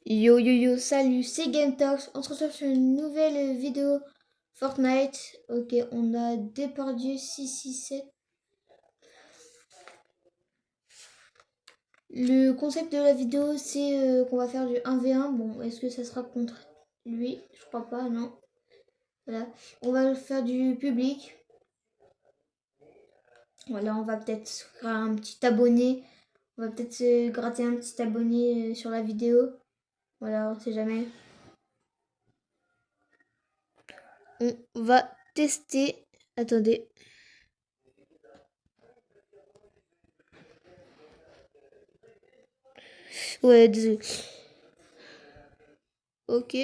Yo yo yo, salut, c'est GameTalks. On se retrouve sur une nouvelle vidéo Fortnite. Ok, on a Depardieu 667. Le concept de la vidéo, c'est qu'on va faire du 1v1. Bon, est-ce que ça sera contre lui? Je crois pas, non. Voilà, on va faire du public. Voilà, on va peut-être faire un petit abonné. On va peut-être se gratter un petit abonné sur la vidéo. Voilà, on sait jamais. On va tester. Attendez. Ouais, désolé. Ok.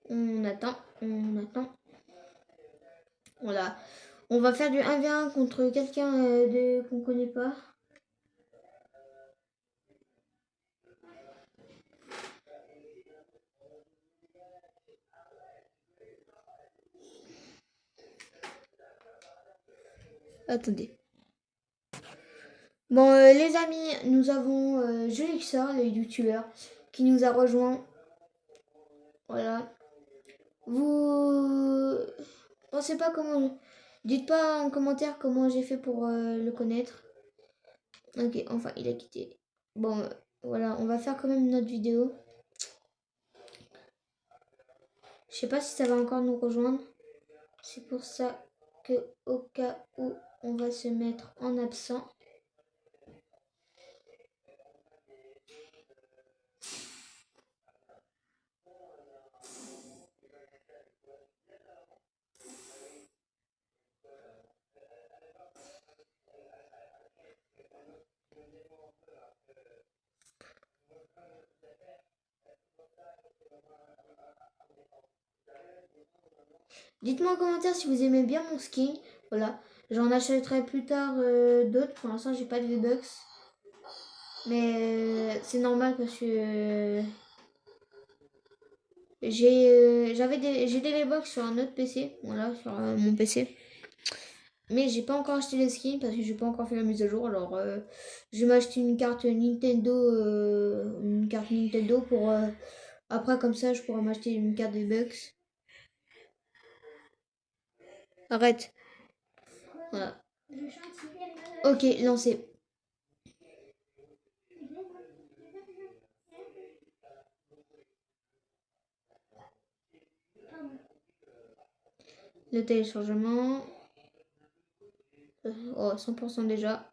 On attend, on attend. Voilà. On va faire du 1v1 contre quelqu'un qu'on connaît pas. Attendez. Bon, les amis, nous avons Jolixa, le youtubeur, qui nous a rejoint. Voilà. Vous pensez pas comment... Dites pas en commentaire comment j'ai fait pour le connaître. Ok, enfin, il a quitté. Bon, voilà, on va faire quand même notre vidéo. Je sais pas si ça va encore nous rejoindre. C'est pour ça que au cas où on va se mettre en absent. Dites-moi en commentaire si vous aimez bien mon skin. Voilà. J'en achèterai plus tard d'autres. Pour l'instant, j'ai pas de V-Bucks. Mais c'est normal parce que j'ai des V-Bucks sur un autre PC. Voilà, sur mon PC. Mais j'ai pas encore acheté les skins parce que j'ai pas encore fait la mise à jour. Alors, je vais m'acheter une carte Nintendo pour après comme ça, je pourrai m'acheter une carte V-Bucks. Arrête. Voilà. Ok, lancé. Le téléchargement. Oh, 100% déjà.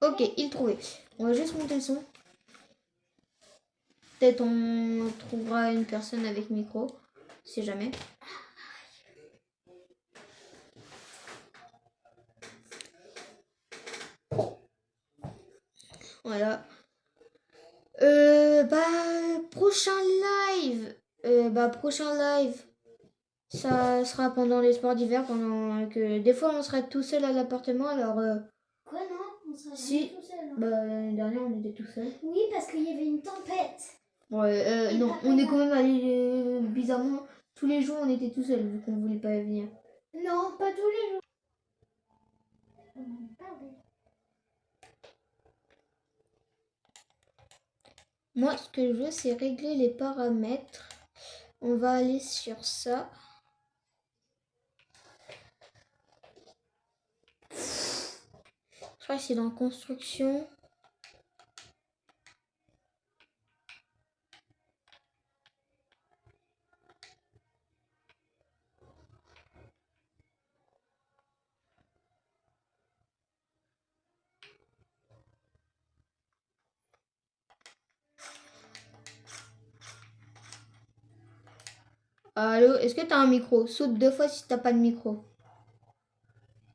Ok, il trouvait. On va juste monter le son. Peut-être on trouvera une personne avec micro. Si jamais. Voilà. Prochain live. Prochain live. Ça sera pendant les sports d'hiver. Pendant que des fois on sera tout seul à l'appartement. Alors. Quoi, non? On sera Si. tout seul. Bah, l'année dernière on était tout seul. Oui, parce qu'il y avait une tempête. Ouais, non, on est quand même allé bizarrement. Tous les jours on était tout seul vu qu'on voulait pas venir. Non, pas tous les jours. Moi, ce que je veux, c'est régler les paramètres. On va aller sur ça. Je crois que c'est dans construction. Allô, est-ce que t'as un micro? Saute 2 fois si t'as pas de micro.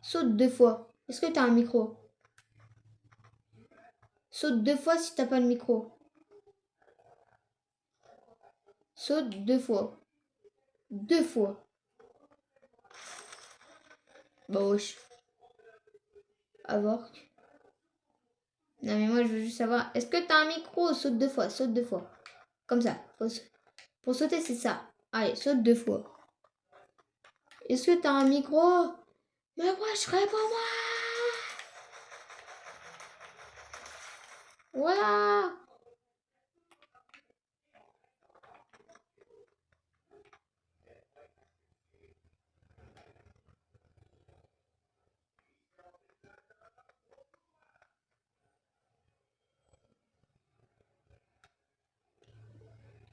Saute 2 fois. Est-ce que t'as un micro? Saute 2 fois si t'as pas de micro. Saute 2 fois. 2 fois. Bah wesh. Avoir. Non mais moi je veux juste savoir. Est-ce que t'as un micro? Saute 2 fois. Saute 2 fois. Comme ça. Pour sauter c'est ça. Allez, saute 2 fois. Est-ce que t'as un micro? Mais wesh, réponds-moi! Voilà!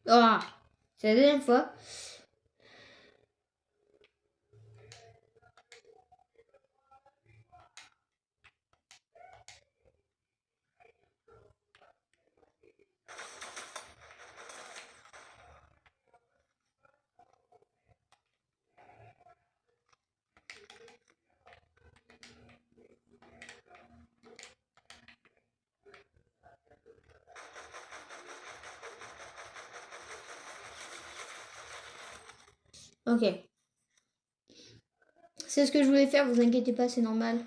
Ah! C'est la deuxième fois. Ok. C'est ce que je voulais faire, vous inquiétez pas, c'est normal.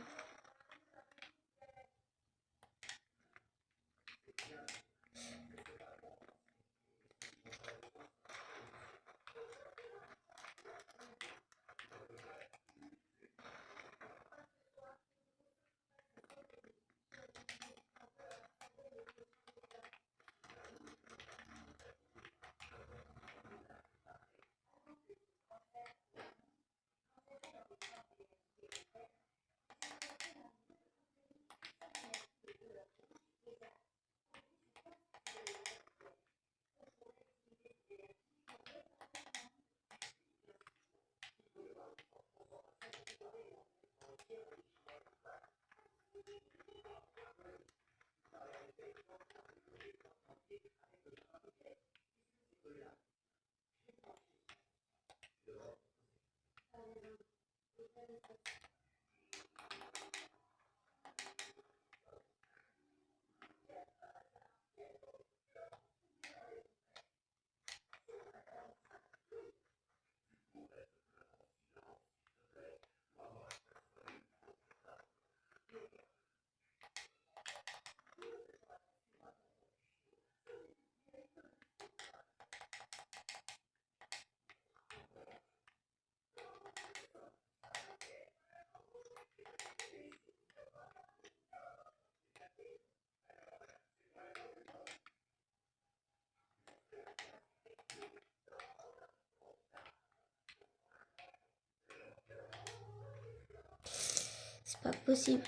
C'est pas possible.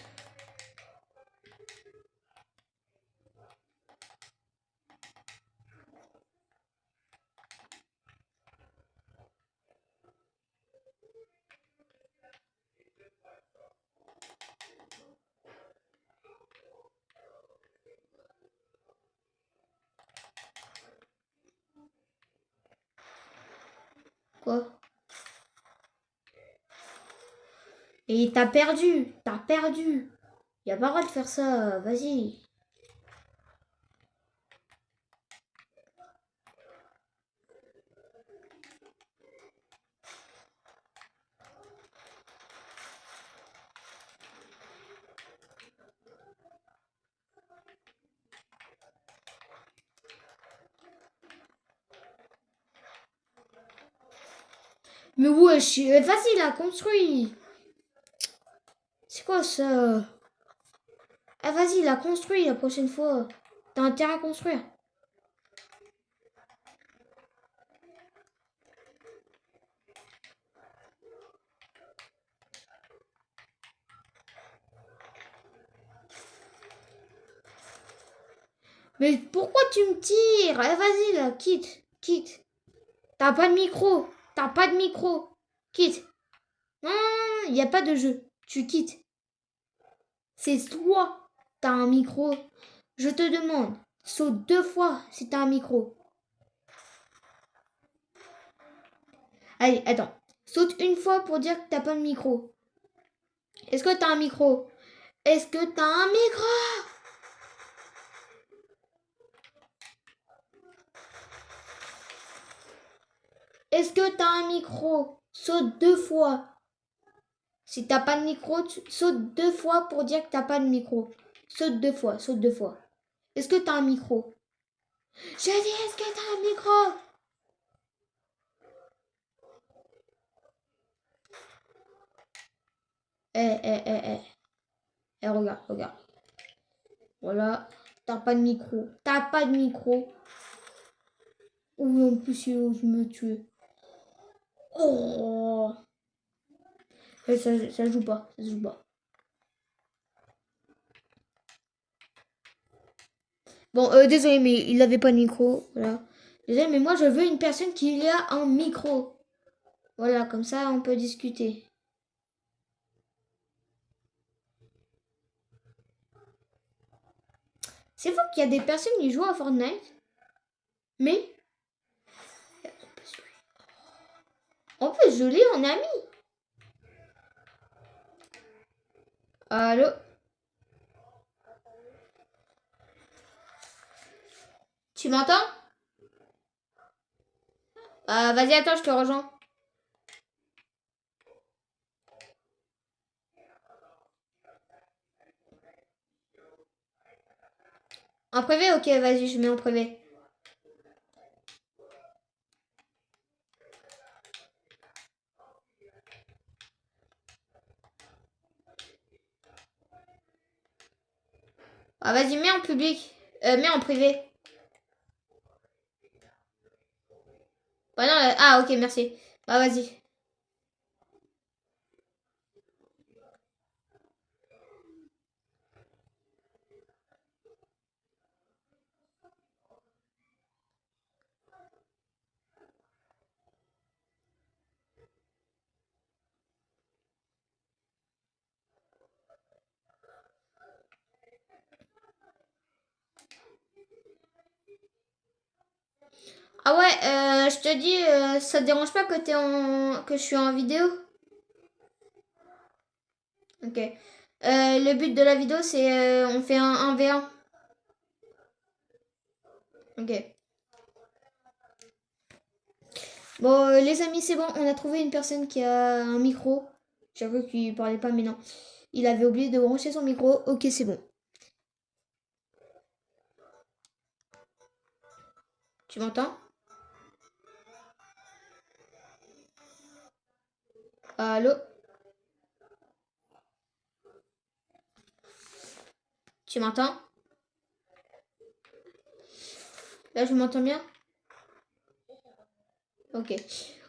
Quoi? Et t'as perdu. T'as perdu. Y a pas le droit de faire ça. Vas-y. Mais wesh, vas-y là, construis. C'est quoi ça? Ah vas-y, la construis la prochaine fois. T'as intérêt à construire. Mais pourquoi tu me tires? Eh vas-y là, quitte, quitte. T'as pas de micro. T'as pas de micro. Quitte. Non, il n'y a pas de jeu. Tu quittes. C'est toi. T'as un micro. Je te demande. Saute 2 fois si t'as un micro. Allez, attends. Saute une fois pour dire que t'as pas de micro. Est-ce que t'as un micro? Est-ce que t'as un micro? Est-ce que t'as un micro? Saute 2 fois. Si t'as pas de micro, saute 2 fois pour dire que t'as pas de micro. Saute 2 fois, saute 2 fois. Est-ce que t'as un micro? J'ai dit, est-ce que t'as un micro? Regarde, regarde. Voilà. T'as pas de micro. T'as pas de micro. Ouh, en plus, il ose me tuer. Oh. Ça joue pas. Ça joue pas. Bon, désolé, mais il avait pas de micro. Voilà. Désolé, mais moi, je veux une personne qui a un micro. Voilà, comme ça, on peut discuter. C'est fou qu'il y a des personnes qui jouent à Fortnite. Mais en plus, je l'ai en ami. Allô? Tu m'entends? Vas-y, attends, je te rejoins. En privé? Ok, vas-y, je mets en privé. Vas-y, mets en public. Mets en privé. Non, ok, merci. Vas-y. Ah ouais, je te dis, ça te dérange pas que je suis en vidéo? Ok. Le but de la vidéo, c'est on fait un 1v1. Ok. Bon, les amis, c'est bon. On a trouvé une personne qui a un micro. J'avoue qu'il parlait pas, mais non. Il avait oublié de brancher son micro. Ok, c'est bon. Tu m'entends? Allô? Tu m'entends? Là, je m'entends bien? Ok.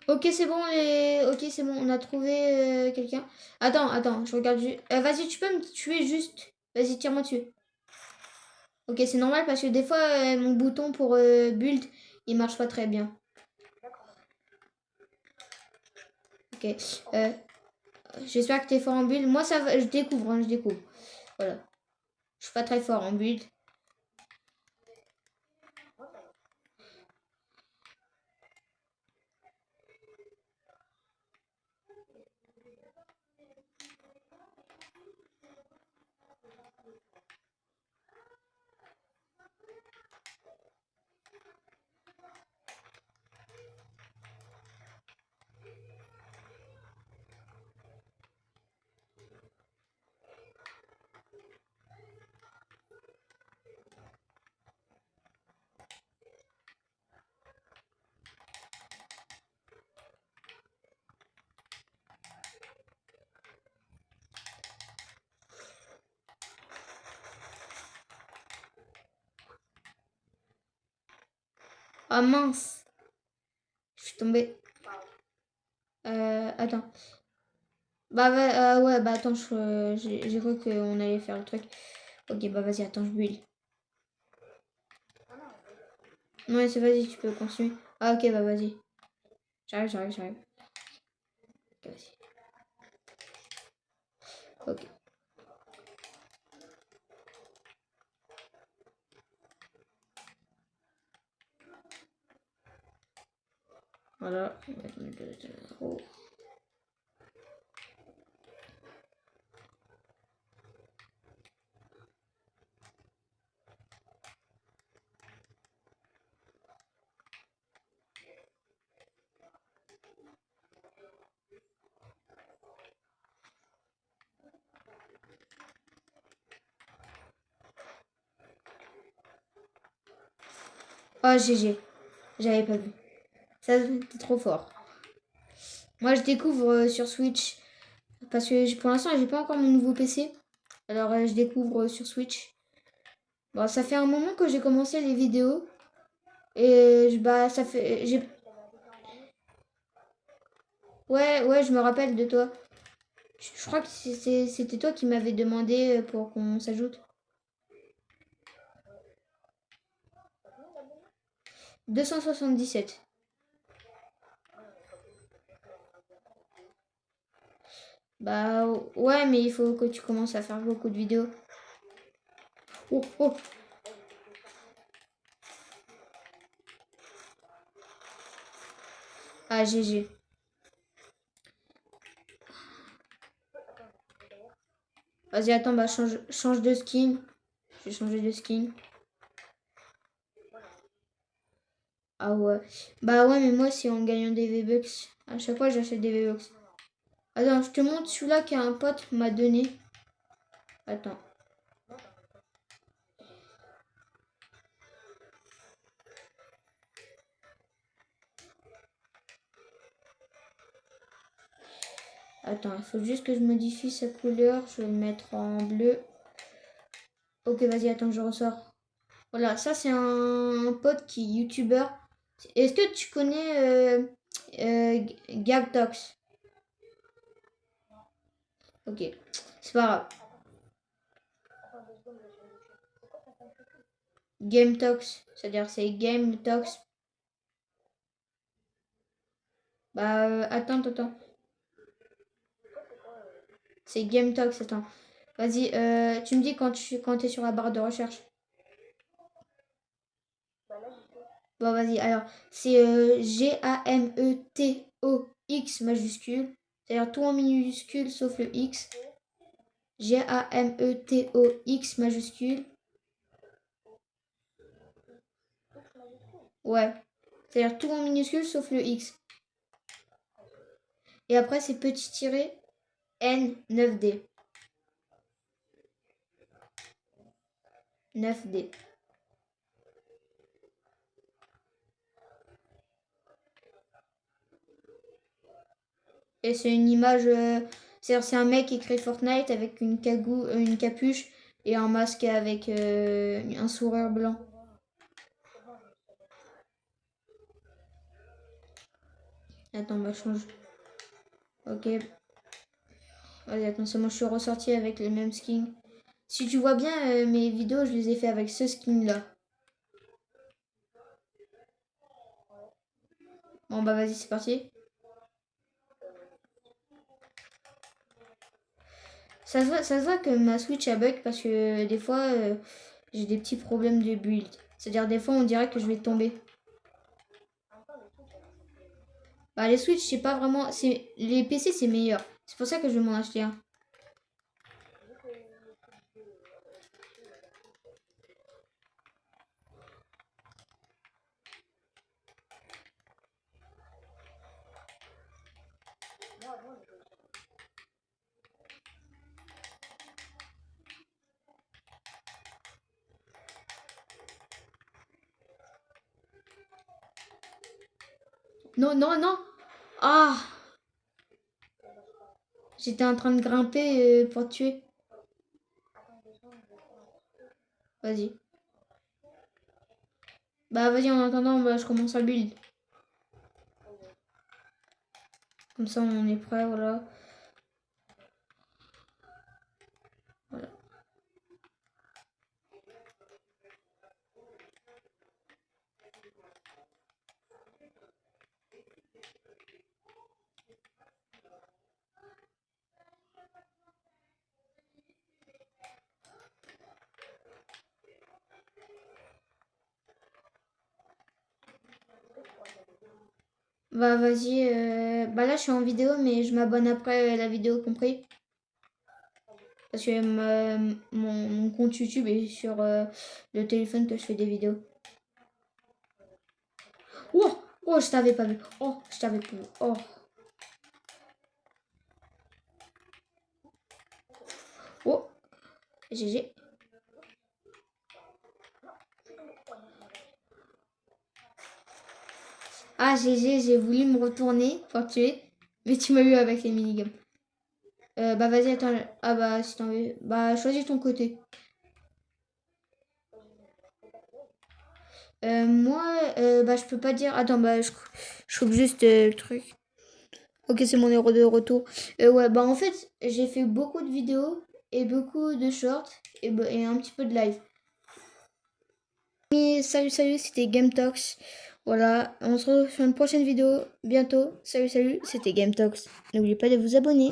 Ok, c'est bon. Ok, c'est bon. On a trouvé quelqu'un. Attends, je regarde juste. Vas-y, tu peux me tuer juste. Vas-y, tire-moi dessus. Ok, c'est normal parce que des fois, mon bouton pour build, il marche pas très bien. Ok. J'espère que t'es fort en build. Moi, ça va. Je découvre, hein, je découvre. Voilà. Je suis pas très fort en build. Ah mince. Je suis tombée. Attends. Ouais, bah attends, j'ai cru qu'on allait faire le truc. Ok, bah vas-y, attends, je build. Ouais, c'est vas-y, tu peux continuer. Ah ok, bah vas-y. J'arrive. Ok, vas-y. Ok. Voilà. Oh GG. J'avais pas vu. Ça, c'était trop fort. Moi, je découvre sur Switch. Parce que pour l'instant, j'ai pas encore mon nouveau PC. Alors, je découvre sur Switch. Bon, ça fait un moment que j'ai commencé les vidéos. Et bah, ça fait. Ouais, je me rappelle de toi. Je crois que c'était toi qui m'avais demandé pour qu'on s'ajoute. 277. Bah, ouais, mais il faut que tu commences à faire beaucoup de vidéos. Oh, oh. Ah, GG. Vas-y, attends, bah, change de skin. Je vais changer de skin. Ah ouais. Bah ouais, mais moi, c'est en gagnant des V-Bucks. À chaque fois, j'achète des V-Bucks. Attends, je te montre celui-là qu'un pote m'a donné. Attends. Attends, il faut juste que je modifie sa couleur. Je vais le mettre en bleu. Ok, vas-y, attends, je ressors. Voilà, ça c'est un pote qui est youtubeur. Est-ce que tu connais GabTox? Ok, c'est pas grave. GameTox, c'est-à-dire c'est GameTox. Bah, attends. C'est GameTox, attends. Vas-y, tu me dis quand t'es sur la barre de recherche. Bon, vas-y, alors, c'est GAMETOX majuscule. C'est-à-dire tout en minuscule sauf le X. GAMETOX majuscule. Ouais. C'est-à-dire tout en minuscule sauf le X. Et après, c'est petit tiré N9D. 9D. Et c'est une image. C'est-à-dire, c'est un mec qui crée Fortnite avec une une capuche et un masque avec un sourire blanc. Attends, bah change. Ok. Vas-y, attends, c'est moi, je suis ressorti avec le même skin. Si tu vois bien, mes vidéos, je les ai fait avec ce skin-là. Bon, bah vas-y, c'est parti. Ça se voit que ma Switch a bug parce que des fois, j'ai des petits problèmes de build. C'est-à-dire, des fois, on dirait que je vais tomber. Bah, les Switch, c'est pas vraiment. Les PC, c'est meilleur. C'est pour ça que je vais m'en acheter un. Non. Ah! J'étais en train de grimper pour te tuer. Vas-y. Bah, vas-y, en attendant, bah, je commence à build. Comme ça, on est prêt, voilà. Voilà. Bah, vas-y. Bah, là, je suis en vidéo, mais je m'abonne après la vidéo, compris? Parce que mon compte YouTube est sur le téléphone que je fais des vidéos. Oh, oh, je t'avais pas vu. Oh, je t'avais pas vu. Oh. Oh, GG. Ah, GG, j'ai voulu me retourner pour tuer, mais tu m'as eu avec les minigums. Bah vas-y, attends. Ah bah si t'as envie. Bah choisis ton côté. Moi, bah je peux pas dire. Attends, bah je coupe juste le truc. Ok, c'est mon héros de retour. Ouais, bah en fait, j'ai fait beaucoup de vidéos et beaucoup de shorts et un petit peu de live. Et salut, c'était Game Talks. Voilà, on se retrouve sur une prochaine vidéo bientôt. Salut, c'était Game Talks. N'oubliez pas de vous abonner.